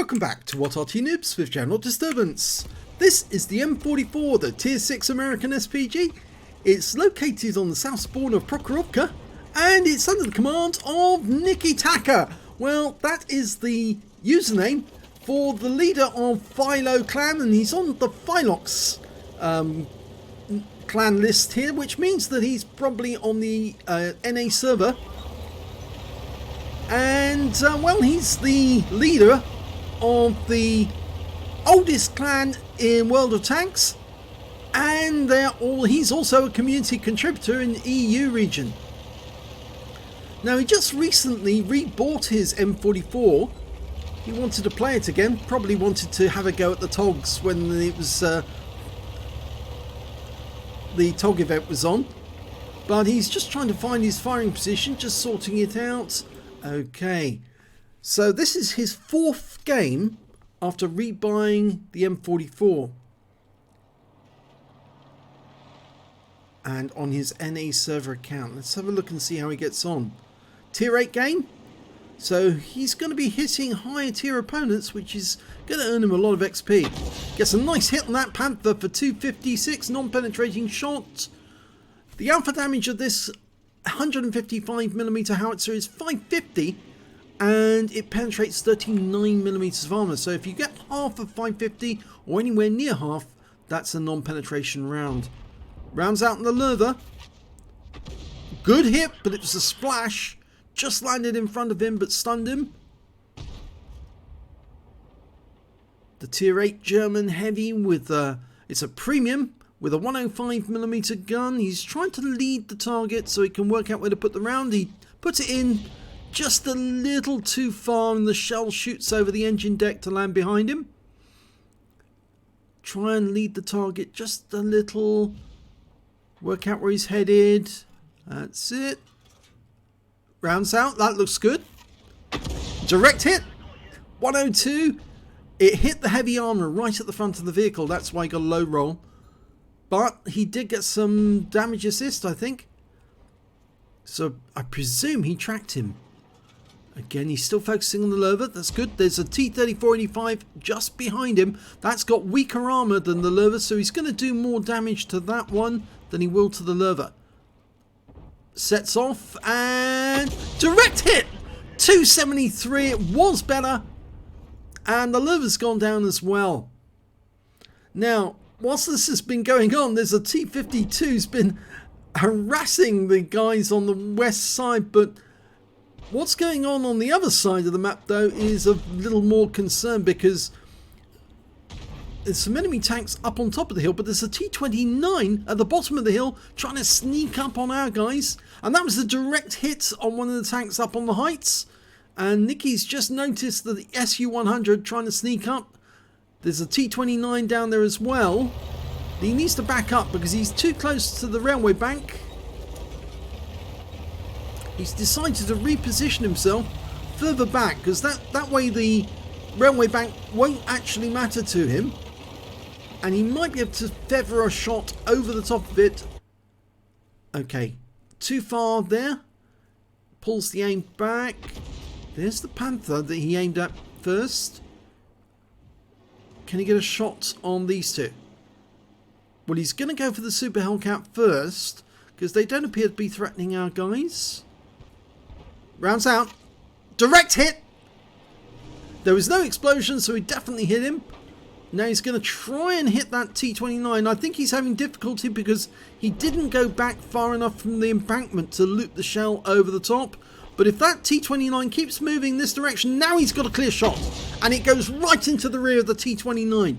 Welcome back to What Arty Noobs with General Disturbance. This is the M44, the Tier 6 American SPG. It's located on the south border of Prokhorovka and it's under the command of nikitaqa. Well, that is the username for the leader of Philo clan, and he's on the FILOX clan list here, which means that he's probably on the NA server. And well, he's the leader of the oldest clan in World of Tanks, and he's also a community contributor in the EU region. Now, he just recently rebought his M44. He wanted to play it again, probably wanted to have a go at the TOGs when it was the TOG event was on, but he's just trying to find his firing position, just sorting it out. Okay, so this is his fourth game after rebuying the M44, and on his NA server account. Let's have a look and see how he gets on. Tier 8 game, so he's going to be hitting higher tier opponents, which is going to earn him a lot of XP. Gets a nice hit on that Panther for 256 non-penetrating shot. The alpha damage of this 155mm howitzer is 550, and it penetrates 39mm of armor. So if you get half of 550 or anywhere near half, that's a non-penetration round. Rounds out in the leather. Good hit, but it was a splash. Just landed in front of him but stunned him. The tier 8 German heavy with it's a premium with a 105mm gun. He's trying to lead the target so he can work out where to put the round. He puts it in just a little too far and the shell shoots over the engine deck to land behind him. Try and lead the target just a little. Work out where he's headed. That's it. Rounds out. That looks good. Direct hit. 102. It hit the heavy armor right at the front of the vehicle. That's why he got a low roll. But he did get some damage assist, I think. So I presume he tracked him. Again, he's still focusing on the Lerva. That's good. There's a T-3485 just behind him. That's got weaker armor than the Lerva, so he's going to do more damage to that one than he will to the Lerva. Sets off and direct hit. 273. It was better. And the Lerva's gone down as well. Now, whilst this has been going on, there's a T-52 who's been harassing the guys on the west side, but what's going on the other side of the map though is a little more concern, because there's some enemy tanks up on top of the hill, but there's a T-29 at the bottom of the hill trying to sneak up on our guys, and that was a direct hit on one of the tanks up on the heights. And Nicky's just noticed the Su-100 trying to sneak up. There's a T-29 down there as well. He needs to back up because he's too close to the railway bank. He's decided to reposition himself further back, because that way the railway bank won't actually matter to him. And he might be able to feather a shot over the top of it. Okay, too far there. Pulls the aim back. There's the Panther that he aimed at first. Can he get a shot on these two? Well, he's going to go for the Super Hellcat first, because they don't appear to be threatening our guys. Rounds out. Direct hit. There was no explosion, so he definitely hit him. Now he's going to try and hit that T-29. I think he's having difficulty because he didn't go back far enough from the embankment to loop the shell over the top. But if that T-29 keeps moving this direction, now he's got a clear shot. And it goes right into the rear of the T-29.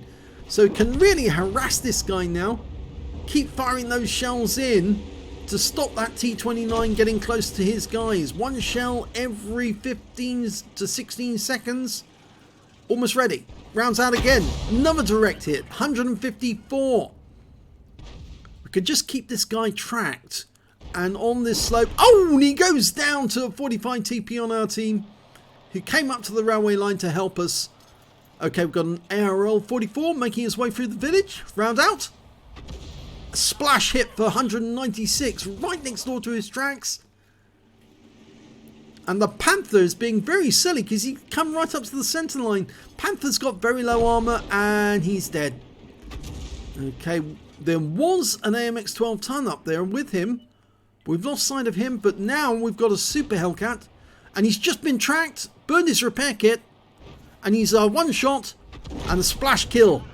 So he can really harass this guy now. Keep firing those shells in to stop that T-29 getting close to his guys. One shell every 15 to 16 seconds. Almost ready. Rounds out again. Another direct hit. 154. We could just keep this guy tracked. And on this slope, oh, and he goes down to a 45 TP on our team, who came up to the railway line to help us. Okay, we've got an ARL 44 making his way through the village. Round out. A splash hit for 196 right next door to his tracks. And the Panther is being very silly because he come right up to the center line. Panther's got very low armor and he's dead. Okay, there was an AMX-12 ton up there with him. We've lost sight of him, but now we've got a Super Hellcat. And he's just been tracked, burned his repair kit. And he's a one shot and a splash kill.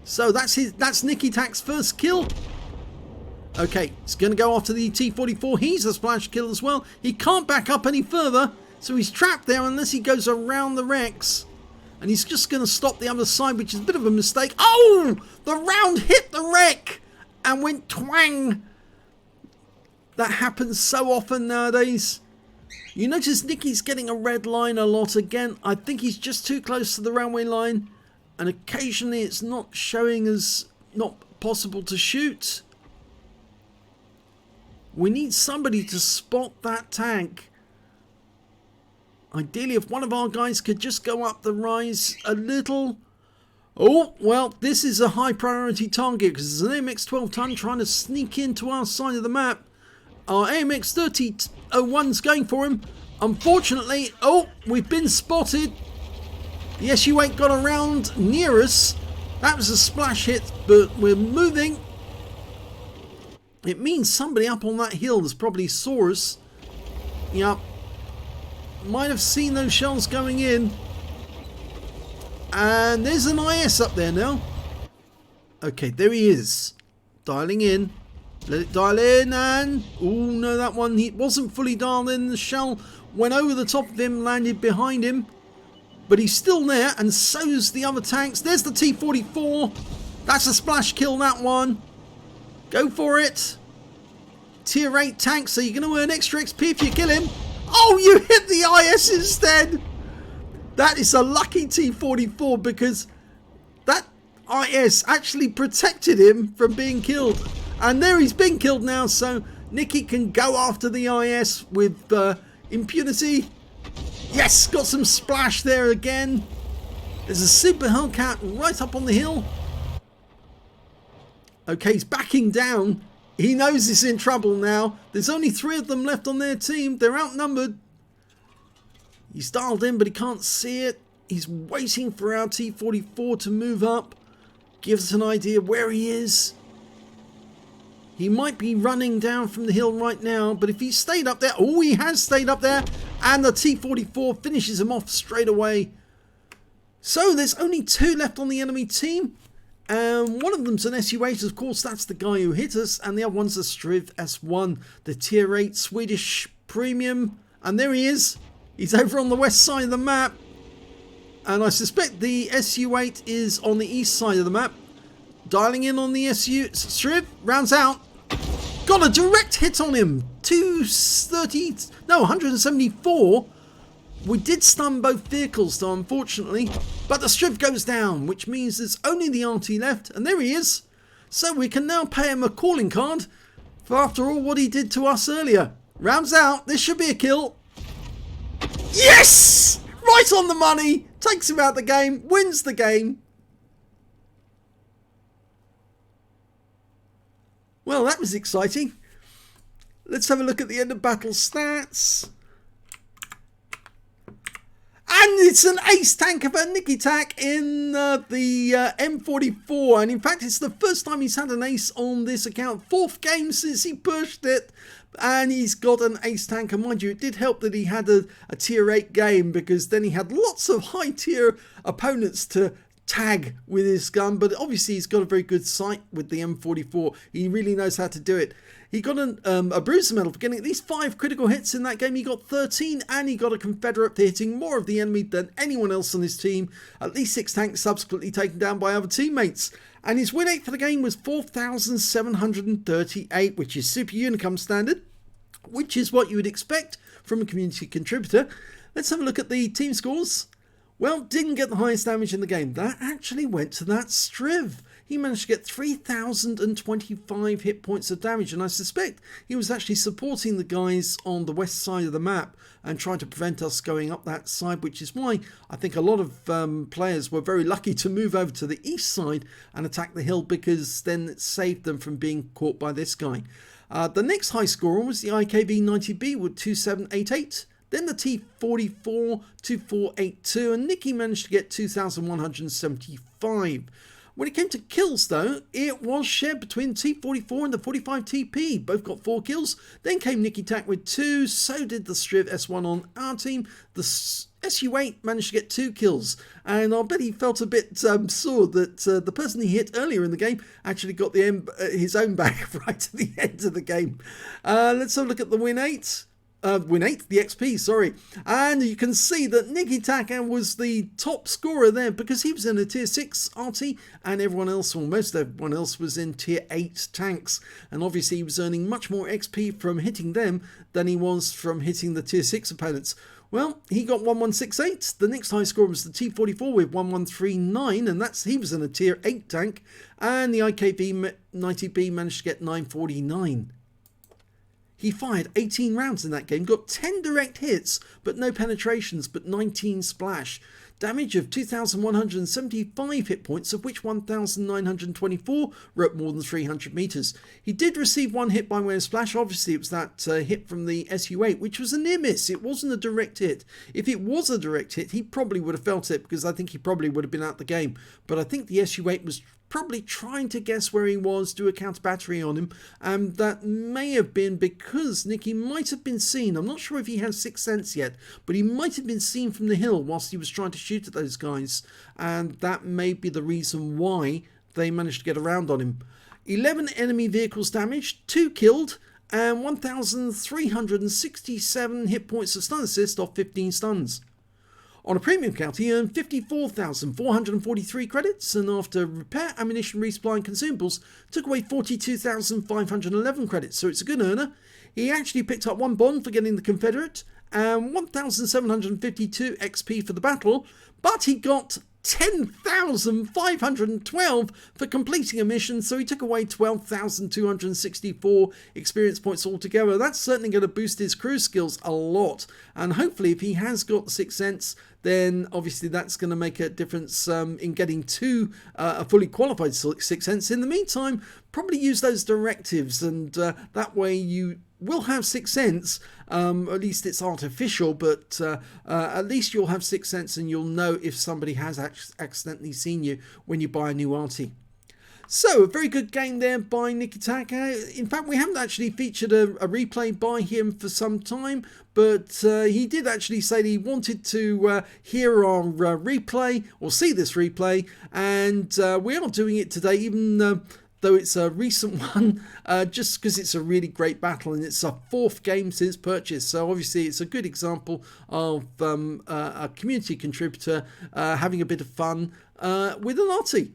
So that's nikitaqa's first kill. Okay, he's going to go after the T-44. He's a splash kill as well. He can't back up any further, so he's trapped there unless he goes around the wrecks. And he's just going to stop the other side, which is a bit of a mistake. Oh! The round hit the wreck and went twang. That happens so often nowadays. You notice Nicky's getting a red line a lot again. I think he's just too close to the runway line. And occasionally it's not showing as not possible to shoot. We need somebody to spot that tank. Ideally, if one of our guys could just go up the rise a little. Oh, well, this is a high priority target because there's an AMX-12 ton trying to sneak into our side of the map. Our AMX-3001's going for him. Unfortunately, oh, we've been spotted. The SU-8 got around near us. That was a splash hit, but we're moving. It means somebody up on that hill has probably saw us. Yep. Might have seen those shells going in. And there's an IS up there now. Okay, there he is. Dialing in. Let it dial in and... oh no, that one he wasn't fully dialed in. The shell went over the top of him, landed behind him. But he's still there, and so's the other tanks. There's the T-44. That's a splash kill, that one. Go for it. Tier 8 tank, so you're going to earn extra XP if you kill him. Oh, you hit the IS instead. That is a lucky T-44 because that IS actually protected him from being killed. And there he's been killed now, so Nicky can go after the IS with impunity. Yes, got some splash there again. There's a Super Hellcat right up on the hill. Okay, he's backing down. He knows he's in trouble now. There's only 3 of them left on their team. They're outnumbered. He's dialed in, but he can't see it. He's waiting for our T-44 to move up. Gives us an idea where he is. He might be running down from the hill right now, but if he stayed up there... oh, he has stayed up there. And the T-44 finishes him off straight away. So there's only 2 left on the enemy team. And one of them's an SU-8, of course, that's the guy who hit us. And the other one's a Striv S1, the Tier 8 Swedish Premium. And there he is. He's over on the west side of the map. And I suspect the SU-8 is on the east side of the map. Dialing in on the SU. Striv rounds out. Got a direct hit on him. 174. We did stun both vehicles though, unfortunately. But the Striv goes down, which means there's only the Arty left. And there he is. So we can now pay him a calling card for, after all, what he did to us earlier. Rounds out. This should be a kill. Yes! Right on the money. Takes him out the game. Wins the game. Well, that was exciting. Let's have a look at the end of battle stats. And it's an ace tanker for nikitaqa in the M44. And in fact, it's the first time he's had an ace on this account. 4th game since he pushed it. And he's got an ace tanker. Mind you, it did help that he had a tier 8 game, because then he had lots of high tier opponents to tag with his gun. But obviously he's got a very good sight with the M44. He really knows how to do it. He got a bruiser medal for getting at least 5 critical hits in that game. He got 13, and he got a Confederate for hitting more of the enemy than anyone else on his team. At least 6 tanks subsequently taken down by other teammates. And his win rate for the game was 4,738, which is Super Unicum standard, which is what you would expect from a community contributor. Let's have a look at the team scores. Well, didn't get the highest damage in the game. That actually went to that Striv. He managed to get 3,025 hit points of damage, and I suspect he was actually supporting the guys on the west side of the map and trying to prevent us going up that side, which is why I think a lot of players were very lucky to move over to the east side and attack the hill, because then it saved them from being caught by this guy. The next high scorer was the IKV-90B with 2788. Then the T44 2482, and Nikki managed to get 2,175. When it came to kills though, it was shared between T44 and the 45TP. Both got 4 kills. Then came nikitaqa with 2, so did the Striv S1 on our team. The SU8 managed to get 2 kills, and I'll bet he felt a bit sore that the person he hit earlier in the game actually got his own back right at the end of the game. Let's have a look at the Win 8. The XP, sorry. And you can see that nikitaqa was the top scorer there because he was in a tier 6 Arty, and everyone else, or most everyone else, was in tier 8 tanks. And obviously he was earning much more XP from hitting them than he was from hitting the tier 6 opponents. Well, he got 1168. The next high score was the T44 with 1139, and he was in a tier 8 tank. And the IKV-90B managed to get 949. He fired 18 rounds in that game, got 10 direct hits, but no penetrations, but 19 splash. Damage of 2,175 hit points, of which 1,924 were at more than 300 meters. He did receive 1 hit by way of splash. Obviously, it was that hit from the SU8, which was a near miss. It wasn't a direct hit. If it was a direct hit, he probably would have felt it, because I think he probably would have been out the game. But I think the SU8 was probably trying to guess where he was, do a counter battery on him, and that may have been because Nicky might have been seen. I'm not sure if he has 6th sense yet, but he might have been seen from the hill whilst he was trying to shoot at those guys, and that may be the reason why they managed to get around on him. 11 enemy vehicles damaged, 2 killed, and 1,367 hit points of stun assist off 15 stuns. On a premium count, he earned 54,443 credits, and after repair, ammunition, resupply and consumables, took away 42,511 credits, so it's a good earner. He actually picked up 1 bond for getting the Confederate, and 1,752 XP for the battle, but he got 10,512 for completing a mission, so he took away 12,264 experience points altogether. That's certainly going to boost his crew skills a lot, and hopefully if he has got 6th sense, then obviously that's going to make a difference in getting to a fully qualified 6th sense. In the meantime, probably use those directives, and that way you will have 6th sense. At least it's artificial, but at least you'll have 6th sense, and you'll know if somebody has accidentally seen you when you buy a new Arty. So, a very good game there by nikitaqa. In fact, we haven't actually featured a replay by him for some time, but he did actually say that he wanted to hear our replay, or see this replay, and we are doing it today, even though it's a recent one, just because it's a really great battle, and it's a 4th game since purchase. So obviously it's a good example of a community contributor having a bit of fun with an Arty.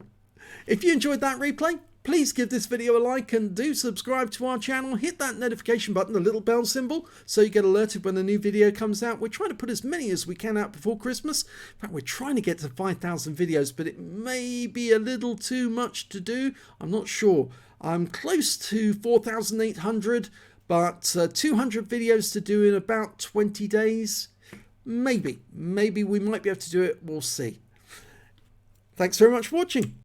If you enjoyed that replay, please give this video a like and do subscribe to our channel. Hit that notification button, the little bell symbol, so you get alerted when a new video comes out. We're trying to put as many as we can out before Christmas. In fact, we're trying to get to 5,000 videos, but it may be a little too much to do. I'm not sure. I'm close to 4,800, but 200 videos to do in about 20 days. Maybe we might be able to do it. We'll see. Thanks very much for watching.